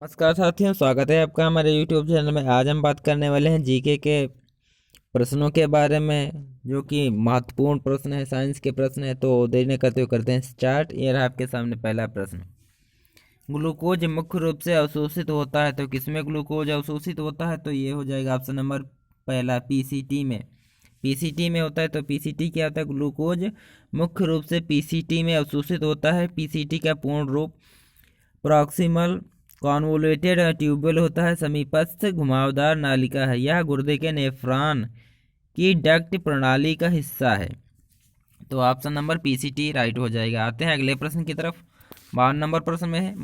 नमस्कार साथियों, स्वागत है आपका हमारे YouTube चैनल में। आज हम बात करने वाले हैं जीके के प्रश्नों के बारे में, जो कि महत्वपूर्ण प्रश्न है, साइंस के प्रश्न है। तो देरी न करते हुए करते हैं स्टार्ट। ये रहा आपके सामने पहला प्रश्न। ग्लूकोज मुख्य रूप से अवशोषित होता है तो किसमें ग्लूकोज अवशोषित होता है? तो ये हो जाएगा ऑप्शन नंबर पहला, पीसीटी में। पीसीटी में होता है। तो पीसीटी क्या होता है? ग्लूकोज मुख्य रूप से पीसीटी में अवशोषित होता है। पीसीटी का पूर्ण रूप प्रॉक्सिमल कॉन्वोल्यूटेड ट्यूबुल होता है। समीपस्थ घुमावदार नालिका है। यह गुर्दे के नेफ्रॉन की डक्ट प्रणाली का हिस्सा है। तो ऑप्शन नंबर पीसीटी राइट हो जाएगा। आते हैं अगले प्रश्न की तरफ। 52 नंबर प्रश्न में है,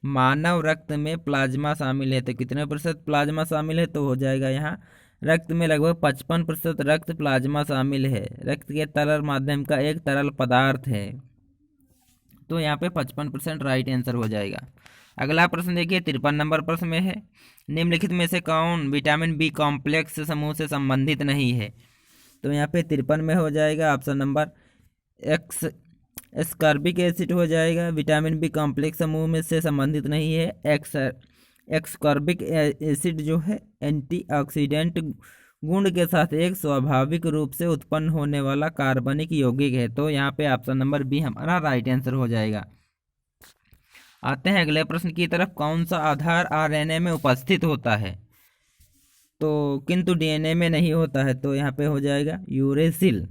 मानव रक्त में प्लाज्मा शामिल है तो कितने प्रतिशत प्लाज्मा शामिल है? तो हो जाएगा यहाँ रक्त में लगभग 55% रक्त प्लाज्मा शामिल है। रक्त के तरल माध्यम का एक तरल पदार्थ है। तो यहाँ पे 55% राइट आंसर हो जाएगा। अगला प्रश्न देखिए, 53 नंबर प्रश्न में है, निम्नलिखित में से कौन विटामिन बी कॉम्प्लेक्स समूह से संबंधित नहीं है? तो यहाँ पे 53 में हो जाएगा option number x, ascorbic acid हो जाएगा। विटामिन बी कॉम्प्लेक्स समूह में से संबंधित नहीं है। एक्सकॉर्बिक एसिड जो है एंटीऑक्सीडेंट गुण के साथ एक स्वाभाविक रूप से उत्पन्न होने वाला कार्बनिक यौगिक है। तो यहाँ पे ऑप्शन नंबर बी हमारा राइट आंसर हो जाएगा। आते हैं अगले प्रश्न की तरफ। कौन सा आधार आरएनए में उपस्थित होता है तो किंतु डीएनए में नहीं होता है? तो यहाँ पे हो जाएगा यूरेसिल।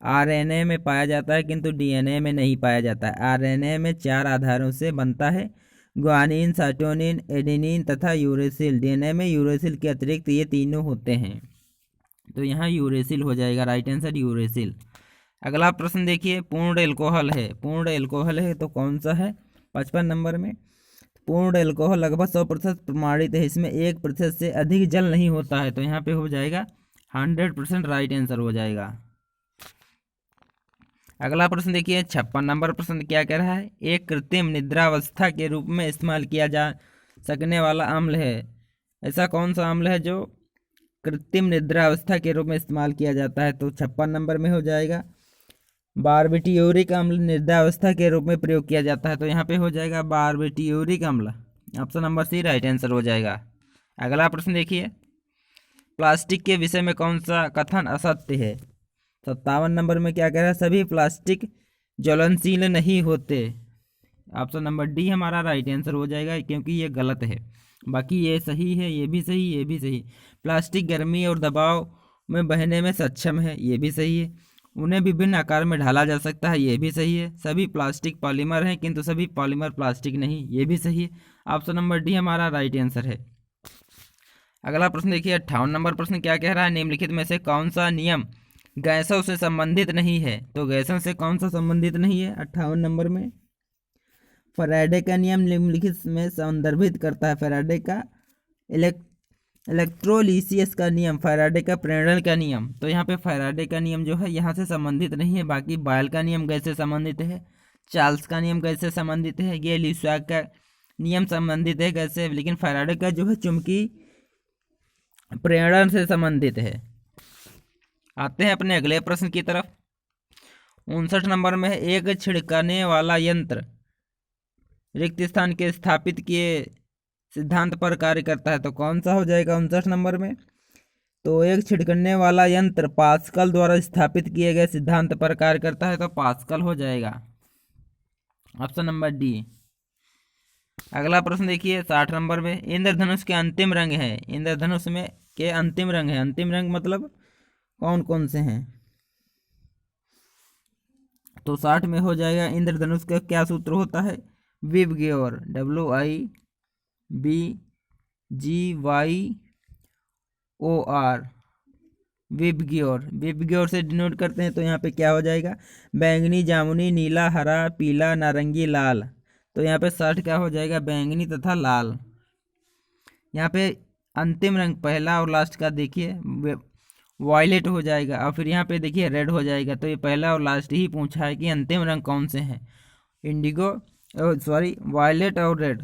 आरएनए में पाया जाता है किंतु डीएनए में नहीं पाया जाता है। आरएनए में 4 आधारों से बनता है, ग्वानिन, साइटोनिन, एडेनिन तथा यूरेसिल। डीएनए में यूरेसिल के अतिरिक्त ये तीनों होते हैं। तो यहाँ यूरेसिल हो जाएगा राइट आंसर, यूरेसिल। अगला प्रश्न देखिए, पूर्ण एल्कोहल है। पूर्ण एल्कोहल है तो कौन सा है? 55 नंबर में पूर्ण एल्कोहल लगभग 100% प्रमाणित है। इसमें 1% से अधिक जल नहीं होता है। तो यहाँ पे हो जाएगा 100% राइट आंसर हो जाएगा। अगला प्रश्न देखिए, 56 नंबर प्रश्न क्या कह रहा है? एक कृत्रिम निद्रावस्था के रूप में इस्तेमाल किया जा सकने वाला अम्ल है। ऐसा कौन सा अम्ल है जो कृत्रिम निद्रावस्था के रूप में इस्तेमाल किया जाता है? तो 56 नंबर में हो जाएगा बारबिट्यूरिक अम्ल निद्रावस्था के रूप में प्रयोग किया जाता है। तो यहाँ पे हो जाएगा बारबिट्यूरिक अम्ल। Option number C right answer हो जाएगा। अगला प्रश्न देखिए, प्लास्टिक के विषय में कौन सा कथन असत्य है? 57 नंबर में क्या कह रहा है? सभी प्लास्टिक ज्वलनशील नहीं होते। ऑप्शन नंबर डी हमारा राइट आंसर हो जाएगा, क्योंकि ये गलत है। बाकी ये सही है, ये भी सही, ये भी सही। प्लास्टिक गर्मी और दबाव में बहने में सक्षम है, ये भी सही है। उन्हें विभिन्न आकार में ढाला जा सकता है, ये भी सही है। सभी प्लास्टिक पॉलीमर हैं किंतु सभी पॉलीमर प्लास्टिक नहीं, ये भी सही है। ऑप्शन नंबर डी हमारा राइट आंसर है। अगला प्रश्न देखिए, 58 नंबर प्रश्न क्या कह रहा है? निम्नलिखित में से कौन सा नियम गैसों से संबंधित नहीं है? तो गैसों से कौन सा संबंधित नहीं है 58 नंबर में? फैराडे का नियम निम्नलिखित में संदर्भित करता है। फैराडे का इलेक्ट्रोलिसियस का नियम, फैराडे का प्रेरण का नियम। तो यहाँ पे फैराडे का नियम जो है यहाँ से संबंधित नहीं है। बाकी बायल का नियम गैस से संबंधित है, चार्ल्स का नियम गैस से संबंधित है, ये ल्यूसाक का नियम संबंधित है गैस से, लेकिन फैराडे का जो है चुंबकीय प्रेरण से संबंधित है। आते हैं अपने अगले प्रश्न की तरफ। 59 नंबर में है, एक छिड़कने वाला यंत्र रिक्त स्थान के स्थापित किए सिद्धांत पर कार्य करता है। तो कौन सा हो जाएगा 59 नंबर में? तो एक छिड़कने वाला यंत्र पास्कल द्वारा स्थापित किए गए सिद्धांत पर कार्य करता है। तो पास्कल हो जाएगा, ऑप्शन नंबर डी। अगला प्रश्न देखिए, 60 नंबर में, इंद्रधनुष के अंतिम रंग है। इंद्रधनुष में के अंतिम रंग है। अंतिम रंग मतलब कौन कौन से हैं? तो 60 में हो जाएगा, इंद्रधनुष का क्या सूत्र होता है? VIBGYOR, WIBGYOR, VIBGYOR. विबग्योर से डिनोट करते हैं। तो यहाँ पे क्या हो जाएगा? बैंगनी, जामुनी, नीला, हरा, पीला, नारंगी, लाल। तो यहाँ पे 60 क्या हो जाएगा? बैंगनी तथा लाल। यहाँ पे अंतिम रंग पहला और लास्ट का देखिए वॉयलेट हो जाएगा, और फिर यहाँ पे देखिए रेड हो जाएगा। तो ये पहला और लास्ट ही पूछा है कि अंतिम रंग कौन से हैं। इंडिगो, सॉरी, वायलेट और रेड,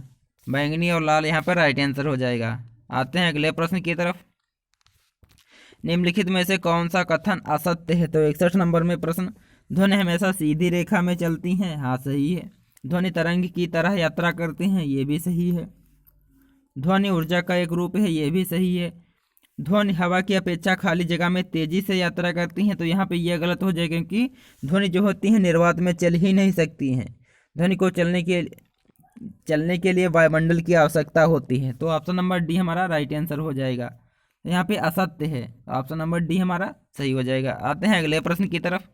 बैंगनी और लाल यहाँ पर राइट आंसर हो जाएगा। आते हैं अगले प्रश्न की तरफ। निम्नलिखित में से कौन सा कथन असत्य है? तो 61 नंबर में प्रश्न, ध्वनि हमेशा सीधी रेखा में चलती हैं। हाँ सही है। ध्वनि तरंग की तरह यात्रा करते हैं, ये भी सही है। ध्वनि ऊर्जा का एक रूप है, ये भी सही है। ध्वनि हवा की अपेक्षा खाली जगह में तेजी से यात्रा करती हैं, तो यहाँ पे ये गलत हो जाएगा, क्योंकि ध्वनि जो होती है निर्वात में चल ही नहीं सकती हैं। ध्वनि को चलने के लिए वायुमंडल की आवश्यकता होती है। तो ऑप्शन नंबर डी हमारा राइट आंसर हो जाएगा। यहाँ पे असत्य है, ऑप्शन नंबर डी हमारा सही हो जाएगा। आते हैं अगले प्रश्न की तरफ।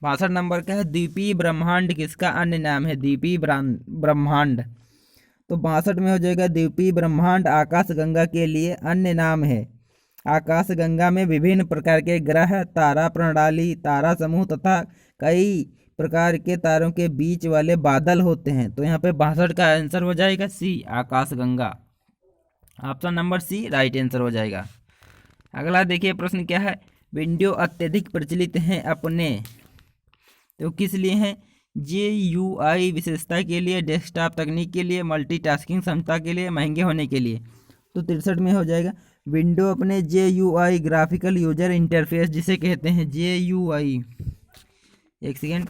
62 नंबर का है, द्वीपीय ब्रह्मांड किसका अन्य नाम है? द्वीपीय ब्रह्मांड, तो 62 में हो जाएगा द्वीपीय ब्रह्मांड आकाश गंगा के लिए अन्य नाम है। आकाश गंगा में विभिन्न प्रकार के ग्रह, तारा प्रणाली, तारा समूह तथा कई प्रकार के तारों के बीच वाले बादल होते हैं। तो यहाँ पे 62 का आंसर हो जाएगा C, Akash Ganga. Option number C right answer हो जाएगा। अगला देखिए प्रश्न क्या है, विंडो अत्यधिक प्रचलित हैं अपने, तो किस लिए हैं? GUI विशेषता के लिए, डेस्कटॉप तकनीक के लिए, मल्टीटास्किंग क्षमता के लिए, महंगे होने के लिए। तो 63 में हो जाएगा विंडो अपने GUI ग्राफिकल यूजर इंटरफेस जिसे कहते हैं GUI, एक second,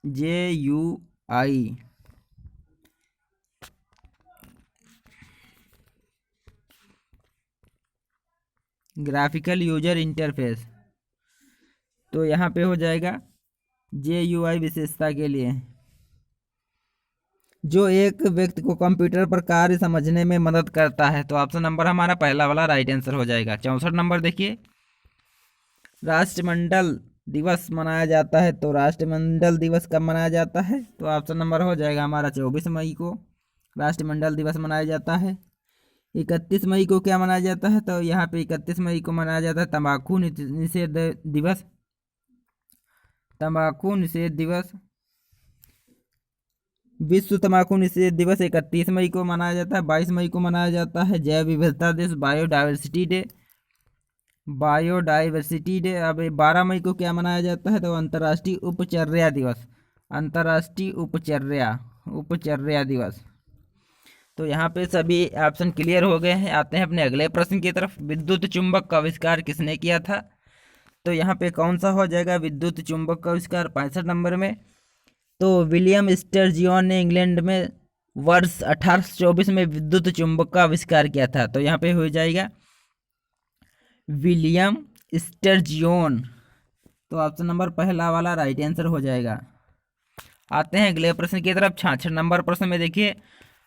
GUI graphical user interface, तो यहाँ पे हो जाएगा GUI विशेषता के लिए, जो एक व्यक्ति को कंप्यूटर पर कार्य समझने में मदद करता है। तो ऑप्शन नंबर हमारा पहला वाला राइट आंसर हो जाएगा। 64 नंबर देखिए, राष्ट्रमंडल दिवस मनाया जाता है, तो राष्ट्रमंडल दिवस कब मनाया जाता है? तो ऑप्शन नंबर हो जाएगा हमारा 24 मई को राष्ट्रमंडल दिवस मनाया जाता है। 31 मई को क्या मनाया जाता है? तो यहाँ पे 31 मई को मनाया जाता है तंबाकू निषेध दिवस। तंबाकू निषेध दिवस, विश्व तंबाकू निषेध दिवस 31 मई को मनाया जाता है। 22 मई को मनाया जाता है जैव विविधता दिवस, बायोडाइवर्सिटी डे, बायोडाइवर्सिटी डे। अब 12 मई को क्या मनाया जाता है? तो अंतर्राष्ट्रीय उपचर्या दिवस, अंतर्राष्ट्रीय उपचर्या दिवस। तो यहाँ पे सभी ऑप्शन क्लियर हो गए हैं। आते हैं अपने अगले प्रश्न की तरफ। विद्युत चुंबक का आविष्कार किसने किया था? तो यहाँ पे कौन सा हो जाएगा विद्युत चुंबक का आविष्कार? 65 नंबर में तो विलियम स्टर्जियन ने इंग्लैंड में वर्ष 1824 में विद्युत चुंबक का आविष्कार किया था। तो यहाँ पे हो जाएगा विलियम स्टर्जियन, तो ऑप्शन नंबर पहला वाला राइट आंसर हो जाएगा। आते हैं अगले प्रश्न की तरफ। 66 नंबर प्रश्न में देखिए,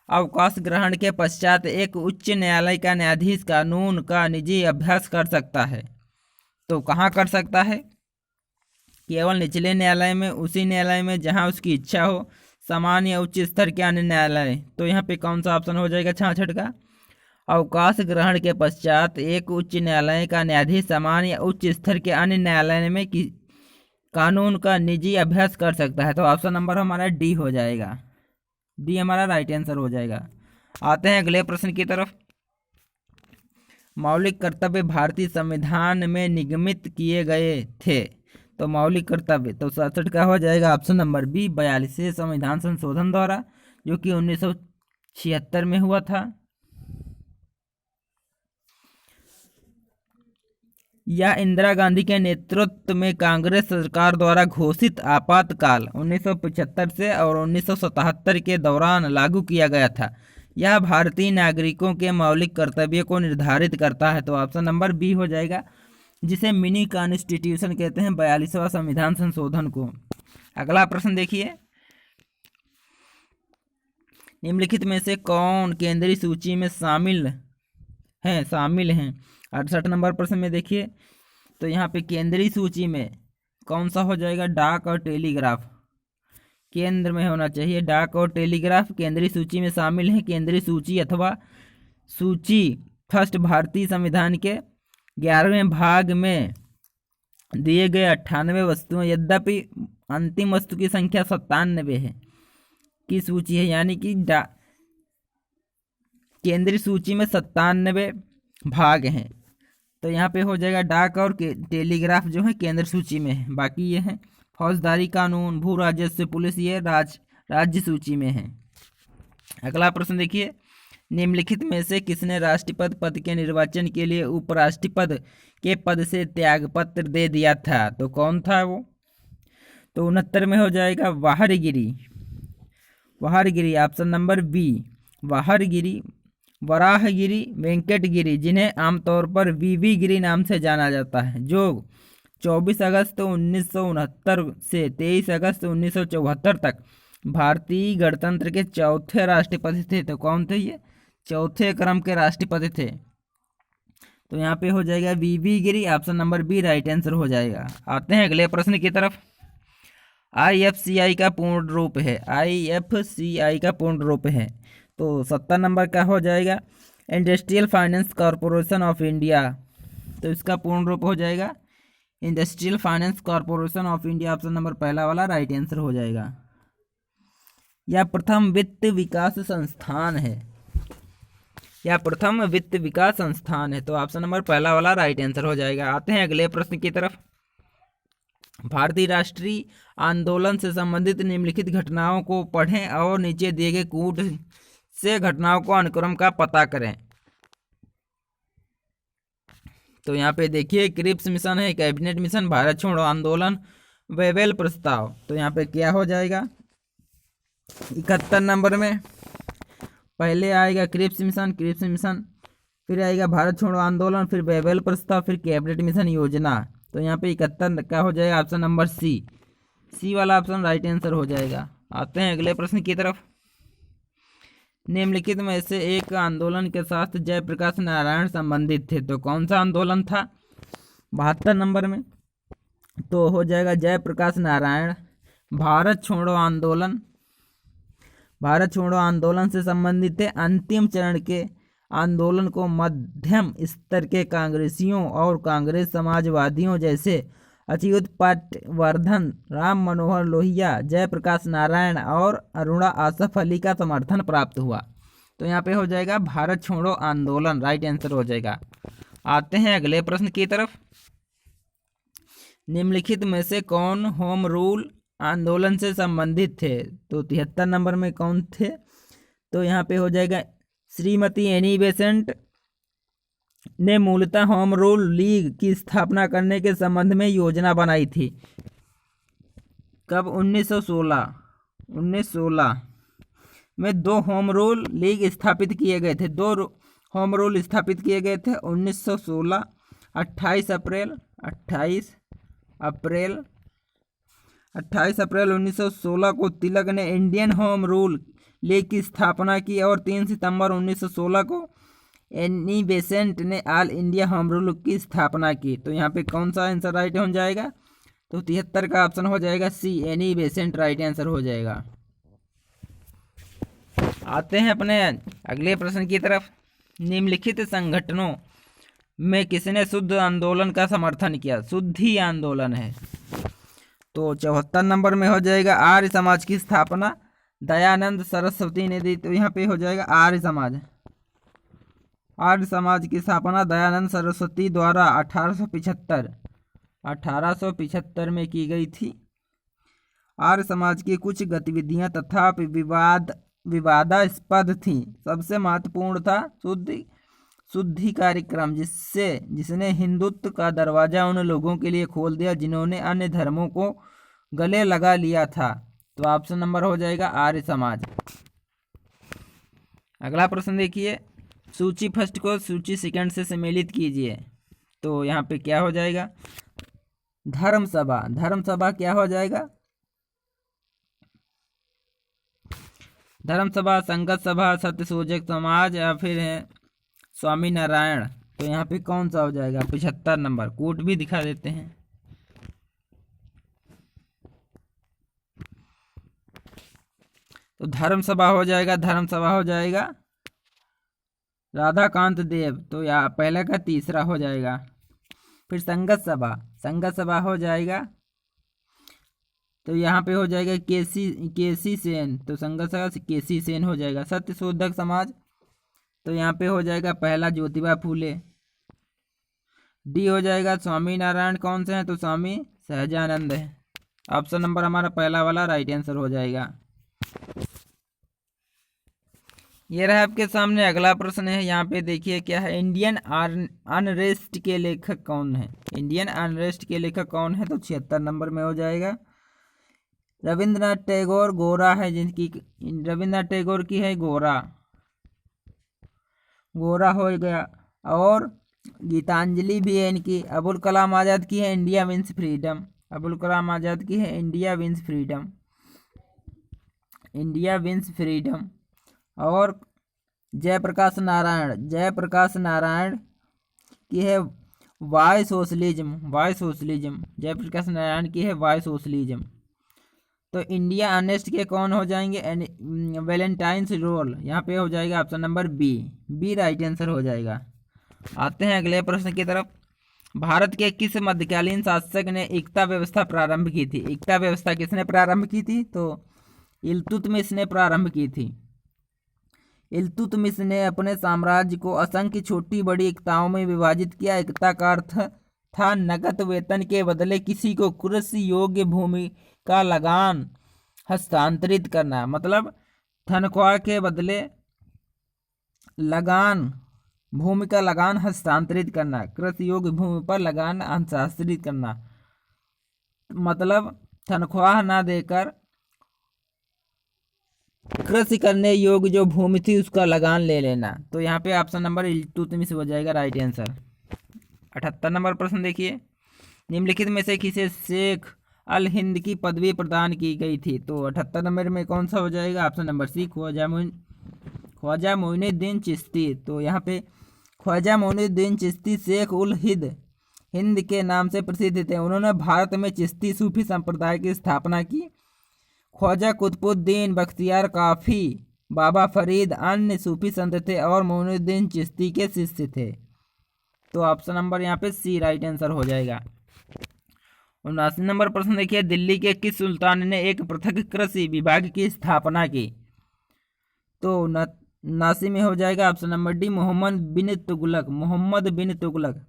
अवकाश ग्रहण के पश्चात एक उच्च न्यायालय का न्यायाधीश कानून का निजी अभ्यास कर सकता है, तो कहाँ कर सकता है? केवल निचले न्यायालय में, उसी न्यायालय में जहां उसकी इच्छा हो, समान या उच्च स्तर के अन्य न्यायालय। तो यहाँ पे कौन सा ऑप्शन हो जाएगा 66 का? अवकाश ग्रहण के पश्चात एक उच्च न्यायालय का न्यायाधीश समान या उच्च स्तर के अन्य न्यायालय में कानून का निजी अभ्यास कर सकता है। तो ऑप्शन नंबर हमारा डी हो जाएगा, डी हमारा राइट आंसर हो जाएगा। आते हैं अगले प्रश्न की तरफ। मौलिक कर्तव्य भारतीय संविधान में निगमित किए गए थे, तो मौलिक कर्तव्य, तो 67 का हो जाएगा ऑप्शन नंबर बी, 42वें संविधान संशोधन द्वारा, जो कि 1976 में हुआ था। यह इंदिरा गांधी के नेतृत्व में कांग्रेस सरकार द्वारा घोषित आपातकाल 1975 से और 1977 के दौरान लागू किया गया था। यह भारतीय नागरिकों के मौलिक कर्तव्यों को निर्धारित करता है। तो ऑप्शन नंबर बी हो जाएगा, जिसे मिनी कॉन्स्टिट्यूशन कहते हैं, 42वां संविधान संशोधन को। अगला प्रश्न देखिए, निम्नलिखित में से कौन केंद्रीय सूची में शामिल हैं? 68 नंबर प्रश्न में देखिए, तो यहाँ पे केंद्रीय सूची में कौन सा हो जाएगा? डाक और टेलीग्राफ केंद्र में होना चाहिए। डाक और टेलीग्राफ केंद्रीय सूची में शामिल हैं। केंद्रीय सूची अथवा सूची फर्स्ट भारतीय संविधान के 11वें भाग में दिए गए 98 वस्तुएं, यद्यपि अंतिम वस्तु की संख्या 97 है, की सूची है, यानी कि केंद्रीय सूची में 97 भाग हैं। तो यहाँ पे हो जाएगा डाक और टेलीग्राफ जो है केंद्र सूची में है, बाकी ये हैं फौजदारी कानून, भू राजस्व, पुलिस, ये राज्य सूची में है। अगला प्रश्न देखिए, निम्नलिखित में से किसने राष्ट्रपति पद के निर्वाचन के लिए उपराष्ट्रपति के पद से त्यागपत्र दे दिया था? तो कौन था वो? तो 69 में हो जाएगा Vaharagiri, Varahagiri, option number B Varahagiri, Varahagiri, Venkatagiri, जिन्हें आमतौर पर वीवी गिरी नाम से जाना जाता है, जो 24 अगस्त 1969 से 23 अगस्त 1974 तक भारतीय गणतंत्र के चौथे राष्ट्रपति थे। तो कौन थे ये? चौथे क्रम के राष्ट्रपति थे। तो यहाँ पे हो जाएगा VV Giri, option number B right answer हो जाएगा। आते हैं अगले प्रश्न की तरफ। IFCI का पूर्ण रूप है, IFCI का पूर्ण रूप है, तो 70 नंबर का हो जाएगा industrial finance corporation of India. तो इसका पूर्ण रूप हो जाएगा industrial finance corporation of India, option number पहला वाला राइट आंसर हो जाएगा। यह प्रथम वित्त विकास संस्थान है, यह प्रथम वित्त विकास संस्थान है, तो ऑप्शन नंबर पहला वाला राइट आंसर हो जाएगा। आते हैं अगले प्रश्न की तरफ। भारतीय राष्ट्रीय आंदोलन से संबंधित निम्नलिखित घटनाओं को पढ़ें और नीचे दिए गए कूट से घटनाओं को अनुक्रम का पता करें। तो यहाँ पे देखिए क्रिप्स मिशन है, कैबिनेट मिशन, भारत छोड़ो आंदोलन, वेवेल प्रस्ताव। तो यहाँ पे क्या हो जाएगा 71 नंबर में पहले आएगा क्रिप्स मिशन, फिर आएगा भारत छोड़ो आंदोलन, फिर वेवेल प्रस्ताव, फिर कैबिनेट मिशन योजना। तो यहाँ पे 71 का हो जाएगा ऑप्शन नंबर सी वाला ऑप्शन राइट आंसर हो जाएगा। आते हैं अगले प्रश्न की तरफ। निम्नलिखित में से एक आंदोलन के साथ जयप्रकाश नारायण संबंधित थे, तो कौन सा आंदोलन था? 72 नंबर में तो हो जाएगा जयप्रकाश नारायण। भारत छोड़ो आंदोलन से संबंधित थे। अंतिम चरण के आंदोलन को मध्यम स्तर के कांग्रेसियों और कांग्रेस समाजवादियों जैसे अच्युत पटवर्धन, राम मनोहर लोहिया, जयप्रकाश नारायण और अरुणा आसफ अली का समर्थन प्राप्त हुआ। तो यहाँ पे हो जाएगा भारत छोड़ो आंदोलन राइट आंसर हो जाएगा। आते हैं अगले प्रश्न की तरफ। निम्नलिखित में से कौन होम रूल आंदोलन से संबंधित थे? तो 73 नंबर में कौन थे? तो यहाँ पे हो जाएगा श्रीमती एनी बेसेंट ने मूलतः होम रूल लीग की स्थापना करने के संबंध में योजना बनाई थी। कब? 1916 में 2 होम रूल लीग स्थापित किए गए थे। 2 होम रूल स्थापित किए गए थे 1916। 28 अप्रैल 1916 को तिलक ने इंडियन होम रूल लीग की स्थापना की और 3 सितंबर 1916 को एनी बेसेंट ने ऑल इंडिया होम रूल की स्थापना की। तो यहाँ पे कौन सा आंसर राइट हो जाएगा? तो 73 का ऑप्शन हो जाएगा सी, एनी बेसेंट राइट आंसर हो जाएगा। आते हैं अपने अगले प्रश्न की तरफ। निम्नलिखित संगठनों में किसने शुद्ध आंदोलन का समर्थन किया? शुद्ध ही आंदोलन है। तो 74 नंबर में हो जाएगा आर्य समाज की स्थापना दयानंद सरस्वती ने दी। तो यहाँ पे हो जाएगा आर्य समाज की स्थापना दयानंद सरस्वती द्वारा 1875 में की गई थी। आर्य समाज की कुछ गतिविधियां तथापि विवादास्पद थीं। सबसे महत्वपूर्ण था शुद्धि कार्यक्रम, जिसने हिंदुत्व का दरवाजा उन लोगों के लिए खोल दिया जिन्होंने अन्य धर्मों को गले लगा लिया था। तो ऑप्शन नंबर हो जाएगा आर्य समाज। अगला प्रश्न देखिए, सूची फर्स्ट को सूची सेकंड से सम्मिलित कीजिए। तो यहाँ पे क्या हो जाएगा? धर्मसभा क्या हो जाएगा? धर्मसभा, संगत सभा, सत्यशोधक समाज या फिर स्वामी नारायण। तो यहाँ पे कौन सा हो जाएगा? 75 नंबर। कोट भी दिखा देते हैं। तो धर्मसभा हो जाएगा राधाकांत देव। तो यहाँ पहला का तीसरा हो जाएगा। फिर संगत सभा हो जाएगा। तो यहाँ पे हो जाएगा केसी सेन। तो संगत सभा केसी सेन हो जाएगा। सत्यशोधक समाज, तो यहाँ पे हो जाएगा पहला ज्योतिबा फूले। डी हो जाएगा स्वामी नारायण। कौन से हैं? तो स्वामी सहजानंद है। ऑप्शन नंबर हमारा पहला वाला राइट आंसर हो जाएगा। ये रहा आपके सामने अगला प्रश्न है। यहाँ पे देखिए क्या है, इंडियन अनरेस्ट के लेखक कौन है? इंडियन अनरेस्ट के लेखक कौन है? तो 76 नंबर में हो जाएगा रविंद्रनाथ टैगोर गोरा है, जिनकी रविंद्रनाथ टैगोर की है गोरा, गोरा हो गया। और गीतांजलि भी है इनकी। अबुल कलाम आज़ाद की है India wins freedom, Abul Kalam Azad की है India wins freedom, India wins freedom. और जयप्रकाश नारायण, जयप्रकाश नारायण की है why socialism, why socialism, Jayaprakash Narayan की है वाई सोशलिज्म। तो इंडिया अनेस्ट के कौन हो जाएंगे? वैलेंटाइन्स रोल, यहाँ पे हो जाएगा option number B, B right answer हो जाएगा। आते हैं अगले प्रश्न की तरफ। भारत के किस मध्यकालीन शासक ने एकता व्यवस्था प्रारंभ की थी? एकता व्यवस्था किसने प्रारंभ की थी? तो इल्तुतमिश ने प्रारंभ की थी। इल्तुतमिश ने अपने साम्राज्य को असंख्य छोटी बड़ी एकताओं में विभाजित किया। एकता का अर्थ था नगद वेतन के बदले किसी को कृषि योग्य भूमि का लगान हस्तांतरित करना, मतलब तनख्वाह के बदले लगान, भूमि का लगान हस्तांतरित करना, कृषि योग्य भूमि पर लगान हस्तांतरित करना, मतलब तनख्वाह ना देकर कृषि करने योग्य जो भूमि थी उसका लगान ले लेना। तो यहाँ पे ऑप्शन नंबर इल्तुतमिश हो जाएगा राइट आंसर। 78 नंबर प्रश्न देखिए, निम्नलिखित में से किसे शेख अल हिंद की पदवी प्रदान की गई थी? तो 78 नंबर में कौन सा हो जाएगा? Option number C, Khwaja Moinuddin Chishti. तो यहाँ पे ख्वाजा मोइनुद्दीन चिश्ती शेख उल हिंद के नाम से प्रसिद्ध थे। उन्होंने भारत में चिश्ती सूफी संप्रदाय की स्थापना की। ख्वाजा कुतुबुद्दीन बख्तियार काफी, बाबा फरीद अन्य सूफी संत थे और मोइनुद्दीन चिश्ती के शिष्य थे। तो ऑप्शन नंबर यहाँ पे सी राइट आंसर हो जाएगा। 79 नंबर प्रश्न देखिए, दिल्ली के किस सुल्तान ने एक पृथक कृषि विभाग की स्थापना की? तो 79 में हो जाएगा ऑप्शन नंबर डी, मोहम्मद बिन तुगलक, मोहम्मद बिन तुगलक।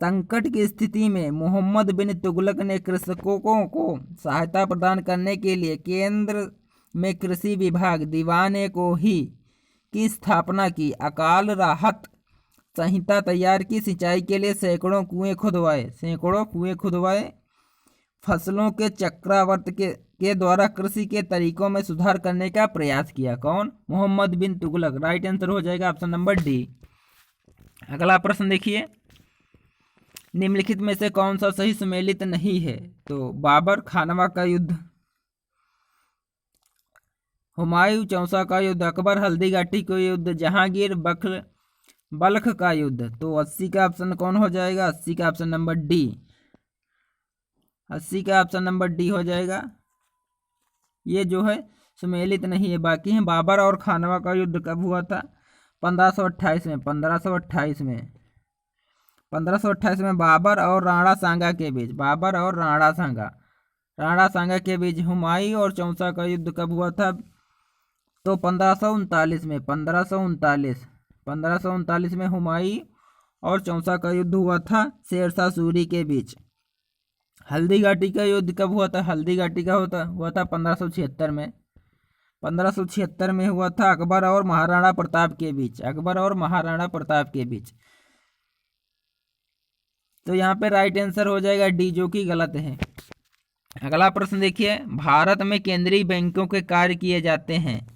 संकट की स्थिति में मोहम्मद बिन तुगलक ने कृषकों को सहायता प्रदान करने के लिए केंद्र में कृषि विभाग दीवाने को ही की स्थापना की। अकाल राहत संहिता तैयार की। सिंचाई के लिए सैकड़ों कुएं खुदवाए, फसलों के चक्रावर्त के द्वारा कृषि के तरीकों में सुधार करने का प्रयास किया। कौन? मोहम्मद बिन तुगलक। राइट आंसर हो जाएगा ऑप्शन नंबर डी। अगला प्रश्न देखिए, निम्नलिखित में से कौन सा सही सुमेलित नहीं है? तो बाबर खानवा का युद्ध, हुमायूं चौसा का युद्ध, अकबर हल्दी घाटी का युद्ध, जहांगीर बल्ख का युद्ध। तो 80 का ऑप्शन कौन हो जाएगा? 80 का ऑप्शन नंबर डी, 80 का ऑप्शन नंबर डी हो जाएगा। ये जो है सुमेलित नहीं है। बाकी है बाबर और खानवा का युद्ध कब हुआ था? 1528 में, 1528 में बाबर और राणा सांगा के बीच, बाबर और राणा सांगा के बीच। हुमायूं और चौसा का युद्ध कब हुआ था? तो 1539 में, 1539 में हुमायूं और चौसा का युद्ध हुआ था शेरशाह सूरी के बीच। हल्दी घाटी का युद्ध कब हुआ था? हल्दी घाटी का हुआ था 1576 में, 1576 में हुआ था अकबर और महाराणा प्रताप के बीच, अकबर और महाराणा प्रताप के बीच। तो यहाँ पे राइट आंसर हो जाएगा डी, जो कि गलत है। अगला प्रश्न देखिए, भारत में केंद्रीय बैंकों के कार्य किए जाते हैं।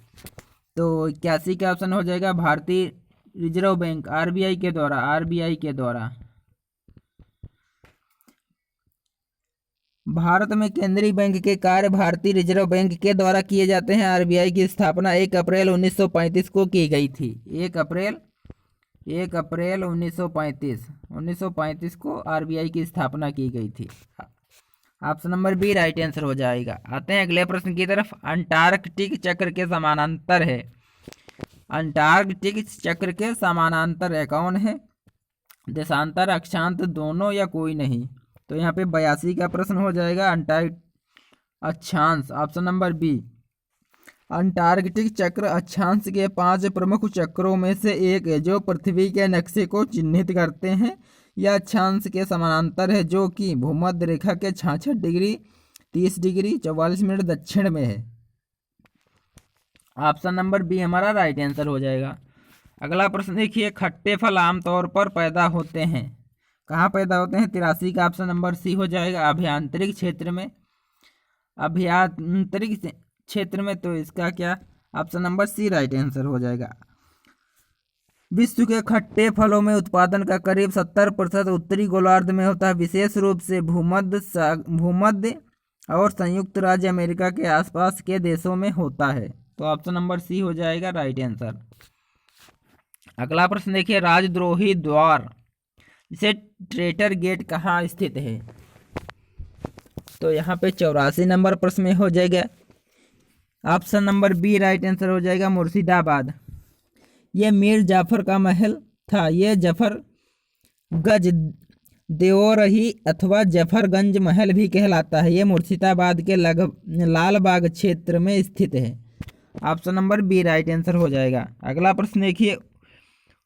तो 81 का ऑप्शन हो जाएगा भारतीय रिजर्व बैंक, आरबीआई के द्वारा, आरबीआई के द्वारा। भारत में केंद्रीय बैंक के कार्य भारतीय रिजर्व बैंक के द्वारा किए जाते हैं। आरबीआई की स्थापना 1 अप्रैल 1935 को की गई थी। 1 अप्रैल 1935 को आरबीआई की स्थापना की गई थी। Option number B right answer हो जाएगा। आते हैं अगले प्रश्न की तरफ। अंटार्कटिक चक्र के समानांतर है, अंटार्कटिक चक्र के समानांतर है, कौन है? देशांतर, अक्षांत, दोनों या कोई नहीं? तो यहाँ पे 82 का प्रश्न हो जाएगा अक्षांश, ऑप्शन नंबर बी। अंटार्कटिक चक्र अक्षांश के 5 प्रमुख चक्रों में से एक है जो पृथ्वी के नक्शे को चिन्हित करते हैं। यह अक्षांश के समानांतर है जो कि भूमध्य रेखा के 66 डिग्री 30 डिग्री 44 मिनट दक्षिण में है। ऑप्शन नंबर बी हमारा राइट आंसर हो जाएगा। अगला प्रश्न देखिए, खट्टे फल आमतौर पर पैदा होते हैं, कहाँ पैदा होते हैं? 83 का ऑप्शन नंबर सी हो जाएगा, अभ्यंतरिक क्षेत्र में। अभ्यंतरिक क्षेत्र में, तो इसका क्या option number C right answer हो जाएगा। विश्व के खट्टे फलों में उत्पादन का करीब 70% उत्तरी गोलार्ध में होता है, विशेष रूप से भूमध्य और संयुक्त राज्य अमेरिका के आसपास के देशों में होता है। तो ऑप्शन नंबर सी हो जाएगा राइट आंसर। अगला प्रश्न देखिए, राजद्रोही द्वार जिसे ट्रेटर गेट कहाँ स्थित है? तो यहाँ पे 84 नंबर प्रश्न में हो जाएगा option number B right answer हो जाएगा, मुर्शिदाबाद। ये मीर जाफर का महल था। ये जफर गज देओरही अथवा जफरगंज महल भी कहलाता है। ये मुर्शिदाबाद के लाल बाग क्षेत्र में स्थित है। Option number B right answer हो जाएगा। अगला प्रश्न देखिए,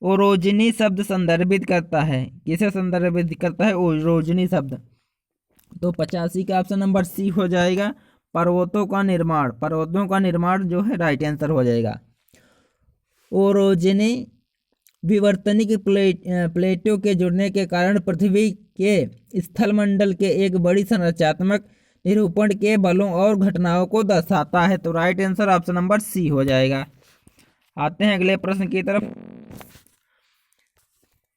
ओरोजनी शब्द संदर्भित करता है, किसे संदर्भित करता है ओरोजनी शब्द? तो 85 का ऑप्शन नंबर सी हो जाएगा, पर्वतों का निर्माण। पर्वतों का निर्माण जो है राइट आंसर हो जाएगा। ओरोजनी विवर्तनिक प्लेटों के जुड़ने के कारण पृथ्वी के स्थलमंडल के एक बड़ी संरचनात्मक निरूपण के बलों और घटनाओं को दर्शाता है। तो right answer option number C हो जाएगा। आते हैं अगले प्रश्न की तरफ।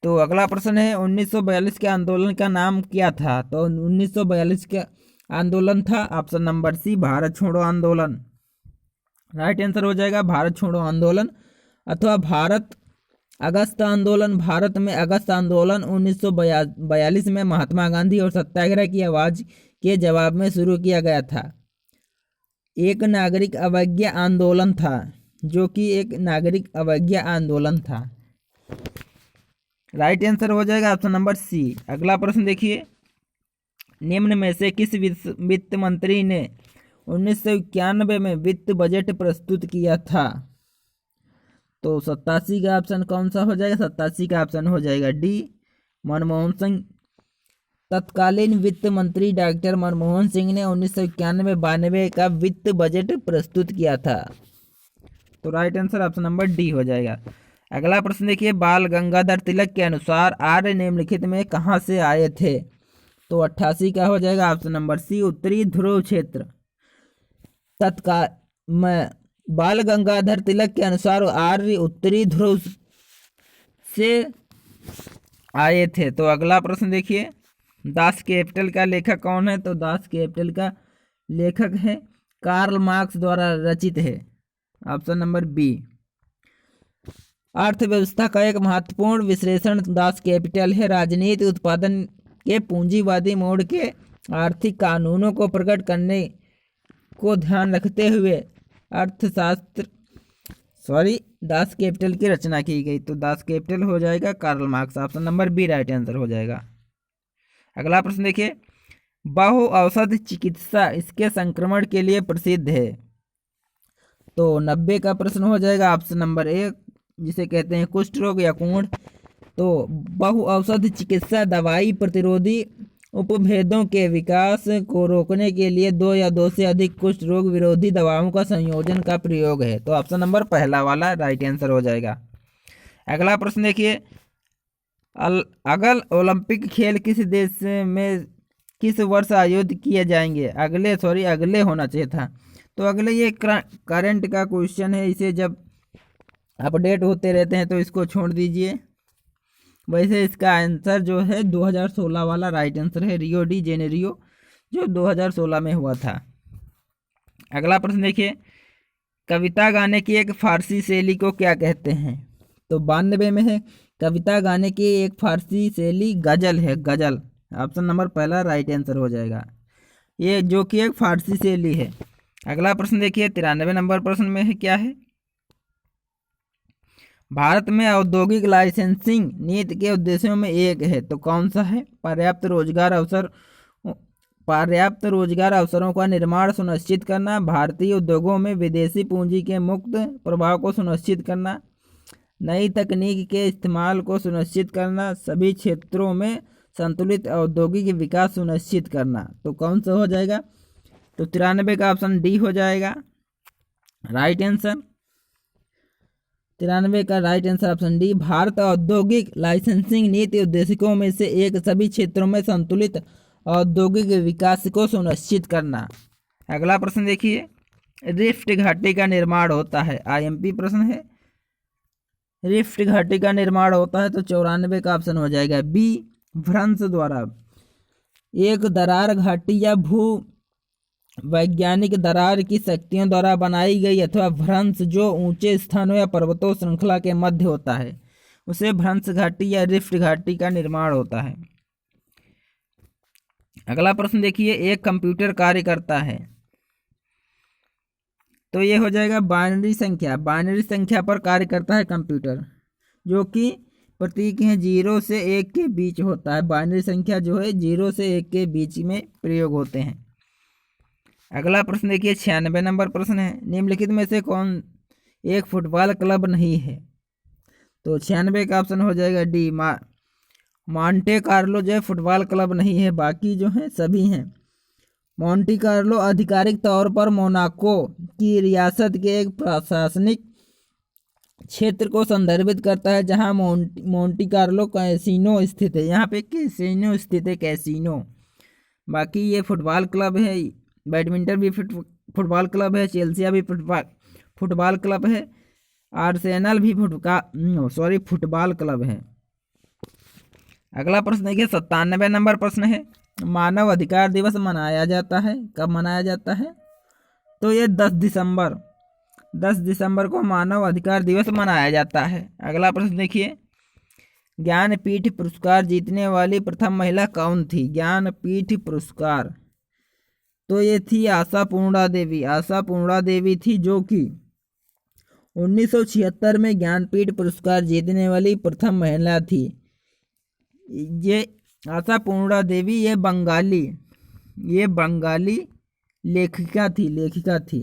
तो अगला प्रश्न है, 1942 के आंदोलन का नाम क्या था? तो 1942 का आंदोलन था ऑप्शन नंबर सी, भारत छोड़ो आंदोलन। राइट आंसर हो जाएगा भारत छोड़ो आंदोलन अथवा भारत अगस्त आंदोलन। भारत में अगस्त आंदोलन 1942 में महात्मा गांधी और सत्याग्रह की आवाज के जवाब में शुरू किया गया था। एक नागरिक अवज्ञा आंदोलन था, जो कि एक नागरिक अवज्ञा आंदोलन था। राइट आंसर हो जाएगा ऑप्शन नंबर सी। अगला प्रश्न देखिए, निम्न में से किस वित्त मंत्री ने 1991 में वित्त बजट प्रस्तुत किया था? तो 87 का ऑप्शन कौन सा हो जाएगा? 87 का ऑप्शन हो जाएगा डी, मनमोहन सिंह। तत्कालीन वित्त मंत्री डॉक्टर मनमोहन सिंह ने 1991-92 का वित्त बजट प्रस्तुत किया था। तो right answer option number D हो जाएगा। अगला प्रश्न देखिए, बाल गंगाधर तिलक के अनुसार आर्य निम्नलिखित में कहाँ से आए थे? तो 88 का हो जाएगा ऑप्शन नंबर सी, उत्तरी ध्रुव क्षेत्र। बाल गंगाधर तिलक के अनुसार आर्य उत्तरी ध्रुव से आए थे। तो अगला प्रश्न देखिए, दास कैपिटल का लेखक कौन है? तो दास कैपिटल का लेखक है कार्ल मार्क्स द्वारा रचित है। Option number B. अर्थव्यवस्था का एक महत्वपूर्ण विश्लेषण दास कैपिटल है। राजनीति उत्पादन के पूंजीवादी मोड के आर्थिक कानूनों को प्रकट करने को ध्यान रखते हुए दास कैपिटल की रचना की गई। तो दास कैपिटल हो जाएगा Karl Marx. Option number B right answer हो जाएगा। अगला प्रश्न देखिए, बहु औषध चिकित्सा इसके संक्रमण के लिए प्रसिद्ध है। तो 90 का प्रश्न हो जाएगा ऑप्शन नंबर ए, जिसे कहते हैं कुष्ठ रोग या कुंड। तो बहु औषध चिकित्सा दवाई प्रतिरोधी उपभेदों के विकास को रोकने के लिए 2 या 2 से अधिक कुष्ठ रोग विरोधी दवाओं का संयोजन का प्रयोग है। तो ऑप्शन नंबर पहला वाला राइट आंसर हो जाएगा। अगला प्रश्न देखिए, अगले ओलंपिक खेल किस देश में किस वर्ष आयोजित किए जाएंगे? अगले होना चाहिए था। तो अगले ये करंट का क्वेश्चन है, इसे जब अपडेट होते रहते हैं तो इसको छोड़ दीजिए। वैसे इसका आंसर जो है 2016 वाला राइट आंसर है, रियो डी जेनेरियो, जो 2016 में हुआ था। अगला प्रश्न देखिए, कविता गाने की एक फारसी शैली को क्या कहते हैं? तो 92 में है, कविता गाने की एक फारसी शैली गजल है, गजल। ऑप्शन नंबर पहला राइट आंसर हो जाएगा, ये जो कि एक फारसी शैली है। अगला प्रश्न देखिए, 93 नंबर प्रश्न में है क्या है, भारत में औद्योगिक लाइसेंसिंग नीति के उद्देश्यों में एक है, तो कौन सा है? पर्याप्त रोजगार अवसरों का निर्माण सुनिश्चित करना, भारतीय उद्योगों में विदेशी पूंजी के मुक्त प्रभाव को सुनिश्चित करना, नई तकनीक के इस्तेमाल को सुनिश्चित करना, सभी क्षेत्रों में संतुलित औद्योगिक विकास सुनिश्चित करना। तो कौन सा हो जाएगा? तो 93 का ऑप्शन डी हो जाएगा राइट आंसर। 93 का right answer option D, Bharat औद्योगिक लाइसेंसिंग नीति उद्देश्यों में से एक सभी क्षेत्रों में संतुलित औद्योगिक विकास को सुनिश्चित करना। अगला प्रश्न देखिए, रिफ्ट घाटी का निर्माण होता है, आईएमपी प्रश्न है। रिफ्ट घाटी का निर्माण होता है तो 94 का ऑप्शन हो जाएगा बी, भ्रंश द्वारा। एक दरार घाटी या भू वैज्ञानिक दरार की शक्तियों द्वारा बनाई गई अथवा भ्रंश जो ऊंचे स्थानों या पर्वतों श्रृंखला के मध्य होता है, उसे भ्रंश घाटी या रिफ्ट घाटी का निर्माण होता है। अगला प्रश्न देखिए, एक कंप्यूटर कार्य करता है, तो ये हो जाएगा बाइनरी संख्या। बाइनरी संख्या पर कार्य करता है कंप्यूटर, जो कि प्रतीक हैं 0 से 1 के बीच होता है। बाइनरी संख्या जो है 0 से 1 के बीच में प्रयोग होते हैं। अगला प्रश्न देखिए, 96 नंबर प्रश्न है, निम्नलिखित में से कौन एक फुटबॉल क्लब नहीं है? तो 96 का ऑप्शन हो जाएगा डी, मॉन्टे कार्लो जो है फुटबॉल क्लब नहीं है, बाकी जो है सभी हैं। मोंटी कार्लो आधिकारिक तौर पर मोनाको की रियासत के एक प्रशासनिक क्षेत्र को संदर्भित करता है, जहां मोंटी कार्लो कैसीनो स्थित है। यहाँ पे कैसीनो स्थित है, कैसीनो। बाकी ये फुटबॉल क्लब है, बैडमिंटन भी फुटबॉल क्लब है, चेल्सिया भी फुटबॉल क्लब है, आर्सेनल भी फुटबॉल क्लब है। अगला प्रश्न देखिए, 97 नंबर प्रश्न है, मानव अधिकार दिवस मनाया जाता है, कब मनाया जाता है? तो ये 10 दिसंबर को मानव अधिकार दिवस मनाया जाता है। अगला प्रश्न देखिए, ज्ञानपीठ पुरस्कार जीतने वाली प्रथम महिला कौन थी? ज्ञानपीठ पुरस्कार, तो ये थी आशापूर्णा देवी। आशापूर्णा देवी थी, जो कि 1976 में ज्ञानपीठ पुरस्कार जीतने वाली प्रथम महिला थी। ये आशापूर्णा देवी ये बंगाली लेखिका थी।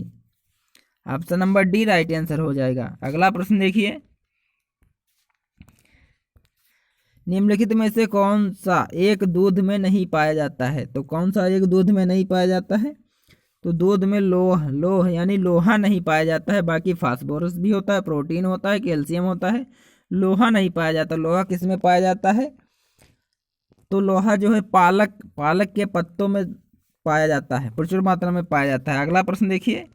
Option number D right answer हो जाएगा। अगला प्रश्न देखिए, निम्नलिखित में से कौन सा एक दूध में नहीं पाया जाता है? तो कौन सा एक दूध में नहीं पाया जाता है? तो दूध में लोह यानी लोहा नहीं पाया जाता है। बाकी फास्फोरस भी होता है, प्रोटीन होता है, कैल्शियम होता है, लोहा नहीं पाया जाता। लोहा किस में पाया जाता है? तो लोहा जो है पालक के पत्तों में पाया जाता है, प्रचुर मात्रा में पाया जाता है। अगला प्रश्न देखिए,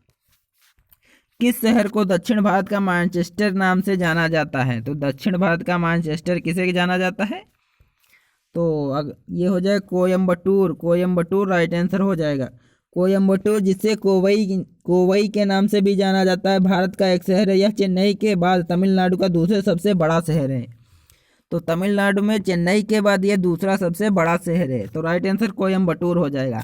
किस शहर को दक्षिण भारत का मैनचेस्टर नाम से जाना जाता है? तो दक्षिण भारत का मैनचेस्टर किसे जाना जाता है? तो ये हो जाए कोयम्बटूर राइट आंसर हो जाएगा। कोयम्बटूर, जिसे कोवई के नाम से भी जाना जाता है, भारत का एक शहर है। यह चेन्नई के बाद तमिलनाडु का दूसरे सबसे बड़ा शहर है। तो तमिलनाडु में चेन्नई के बाद ये दूसरा सबसे बड़ा शहर है। तो राइट आंसर कोयम्बटूर हो जाएगा।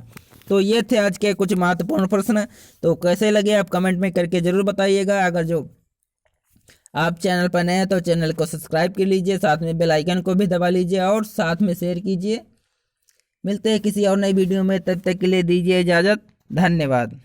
तो ये थे आज के कुछ महत्वपूर्ण प्रश्न। तो कैसे लगे आप कमेंट में करके ज़रूर बताइएगा। अगर जो आप चैनल पर नए हैं तो चैनल को सब्सक्राइब कर लीजिए, साथ में बेल आइकन को भी दबा लीजिए और साथ में शेयर कीजिए। मिलते हैं किसी और नई वीडियो में, तब तक के लिए दीजिए इजाज़त। धन्यवाद।